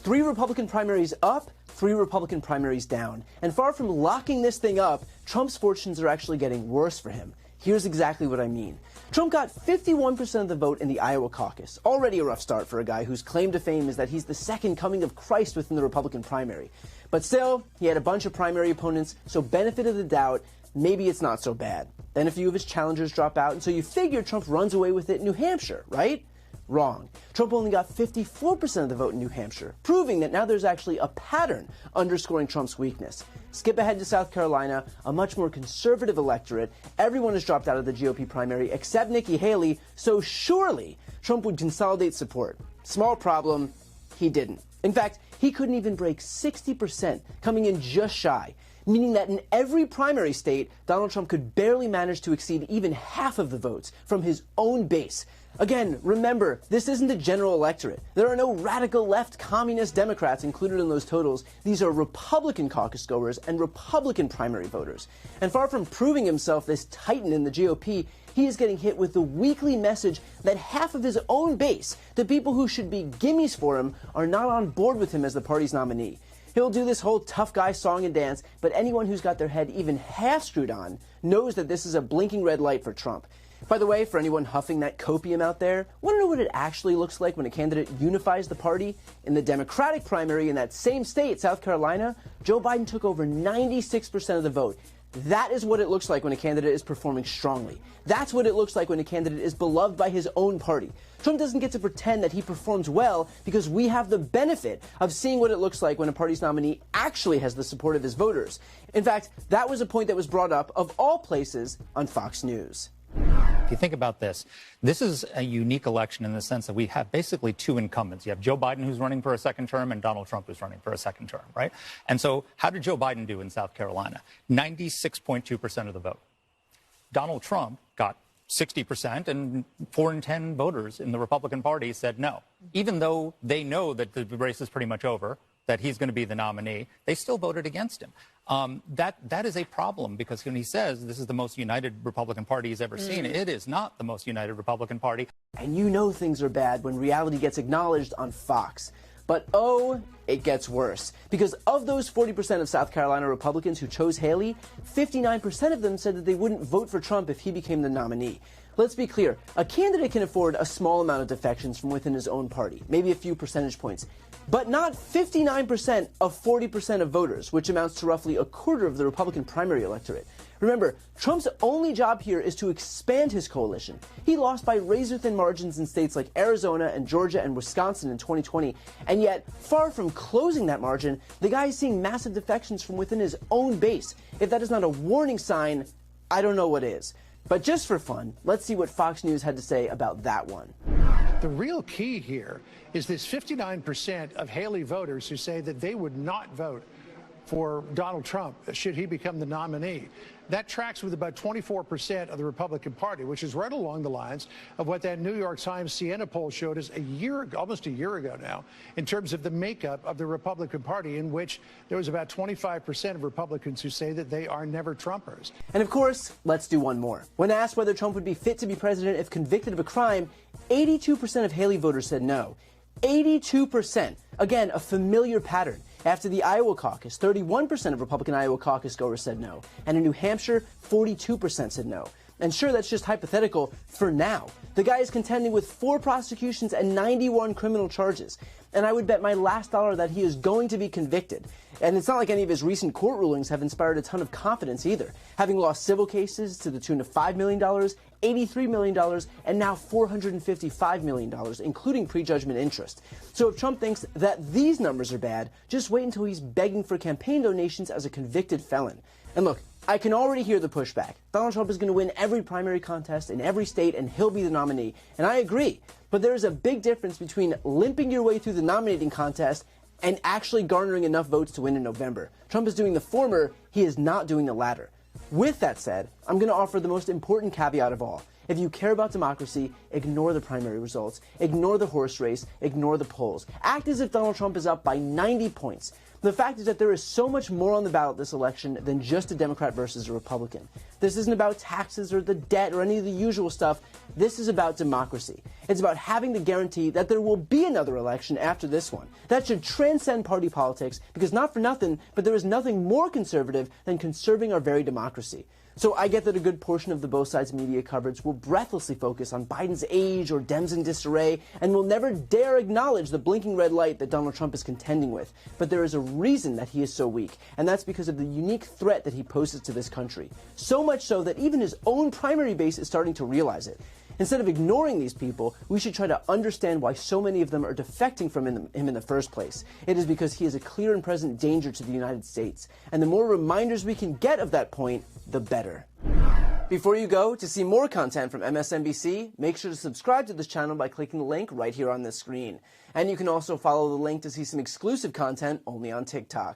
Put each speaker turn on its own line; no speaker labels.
3 Republican primaries up, 3 Republican primaries down. And far from locking this thing up, Trump's fortunes are actually getting worse for him. Here's exactly what I mean. Trump got 51% of the vote in the Iowa caucus. Already a rough start for a guy whose claim to fame is that he's the second coming of Christ within the Republican primary. But still, he had a bunch of primary opponents, so benefit of the doubt, maybe it's not so bad. Then a few of his challengers drop out, and so you figure Trump runs away with it in New Hampshire, right? Wrong. Trump only got 54% of the vote in New Hampshire, proving that now there's actually a pattern underscoring Trump's weakness. Skip ahead to South Carolina, a much more conservative electorate. Everyone has dropped out of the GOP primary except Nikki Haley, so surely Trump would consolidate support. Small problem, he didn't. In fact, he couldn't even break 60%, coming in just shy, meaning that in every primary state, Donald Trump could barely manage to exceed even half of the votes from his own base. Again, remember, this isn't the general electorate. There are no radical left communist Democrats included in those totals. These are Republican caucus goers and Republican primary voters. And far from proving himself this titan in the GOP, he is getting hit with the weekly message that half of his own base, the people who should be gimmies for him, are not on board with him as the party's nominee. He'll do this whole tough guy song and dance, but anyone who's got their head even half screwed on knows that this is a blinking red light for Trump. By the way, for anyone huffing that copium out there, want to know what it actually looks like when a candidate unifies the party? In the Democratic primary in that same state, South Carolina, Joe Biden took over 96% of the vote. That is what it looks like when a candidate is performing strongly. That's what it looks like when a candidate is beloved by his own party. Trump doesn't get to pretend that he performs well because we have the benefit of seeing what it looks like when a party's nominee actually has the support of his voters. In fact, that was a point that was brought up, of all places, on Fox News.
If you think about this, this is a unique election in the sense that we have basically 2 incumbents. You have Joe Biden, who's running for a second term, and Donald Trump, who's running for a second term, right? And so how did Joe Biden do in South Carolina? 96.2% of the vote. Donald Trump got 60%, and 4 in 10 voters in the Republican Party said no. Even though they know that the race is pretty much over, that he's going to be the nominee, they still voted against him. That is a problem, because when he says this is the most united Republican Party he's ever seen, it is not the most united Republican Party.
And you know things are bad when reality gets acknowledged on Fox. But oh, it gets worse. Because of those 40% of South Carolina Republicans who chose Haley, 59% of them said that they wouldn't vote for Trump if he became the nominee. Let's be clear, a candidate can afford a small amount of defections from within his own party, maybe a few percentage points, but not 59% of 40% of voters, which amounts to roughly a quarter of the Republican primary electorate. Remember, Trump's only job here is to expand his coalition. He lost by razor-thin margins in states like Arizona and Georgia and Wisconsin in 2020, and yet, far from closing that margin, the guy is seeing massive defections from within his own base. If that is not a warning sign, I don't know what is. But just for fun, let's see what Fox News had to say about that one.
The real key here is this 59% of Haley voters who say that they would not vote for Donald Trump should he become the nominee. That tracks with about 24% of the Republican Party, which is right along the lines of what that New York Times Siena poll showed us almost a year ago now, in terms of the makeup of the Republican Party, in which there was about 25% of Republicans who say that they are never Trumpers.
And of course, let's do one more. When asked whether Trump would be fit to be president if convicted of a crime, 82% of Haley voters said no. 82%. Again, a familiar pattern. After the Iowa caucus, 31% of Republican Iowa caucus goers said no. And in New Hampshire, 42% said no. And sure, that's just hypothetical for now. The guy is contending with 4 prosecutions and 91 criminal charges. And I would bet my last dollar that he is going to be convicted. And it's not like any of his recent court rulings have inspired a ton of confidence either, having lost civil cases to the tune of $5 million, $83 million, and now $455 million, including prejudgment interest. So if Trump thinks that these numbers are bad, just wait until he's begging for campaign donations as a convicted felon. And look, I can already hear the pushback. Donald Trump is going to win every primary contest in every state, and he'll be the nominee. And I agree. But there is a big difference between limping your way through the nominating contest and actually garnering enough votes to win in November. Trump is doing the former, he is not doing the latter. With that said, I'm going to offer the most important caveat of all. If you care about democracy, ignore the primary results, ignore the horse race, ignore the polls. Act as if Donald Trump is up by 90 points. The fact is that there is so much more on the ballot this election than just a Democrat versus a Republican. This isn't about taxes or the debt or any of the usual stuff. This is about democracy. It's about having the guarantee that there will be another election after this one. That should transcend party politics, because not for nothing, but there is nothing more conservative than conserving our very democracy. So I get that a good portion of the both sides media coverage will breathlessly focus on Biden's age or Dems in disarray and will never dare acknowledge the blinking red light that Donald Trump is contending with. But there is a reason that he is so weak, and that's because of the unique threat that he poses to this country. So much so that even his own primary base is starting to realize it. Instead of ignoring these people, we should try to understand why so many of them are defecting from him in the first place. It is because he is a clear and present danger to the United States. And the more reminders we can get of that point, the better. Before you go, to see more content from MSNBC, make sure to subscribe to this channel by clicking the link right here on this screen. And you can also follow the link to see some exclusive content only on TikTok.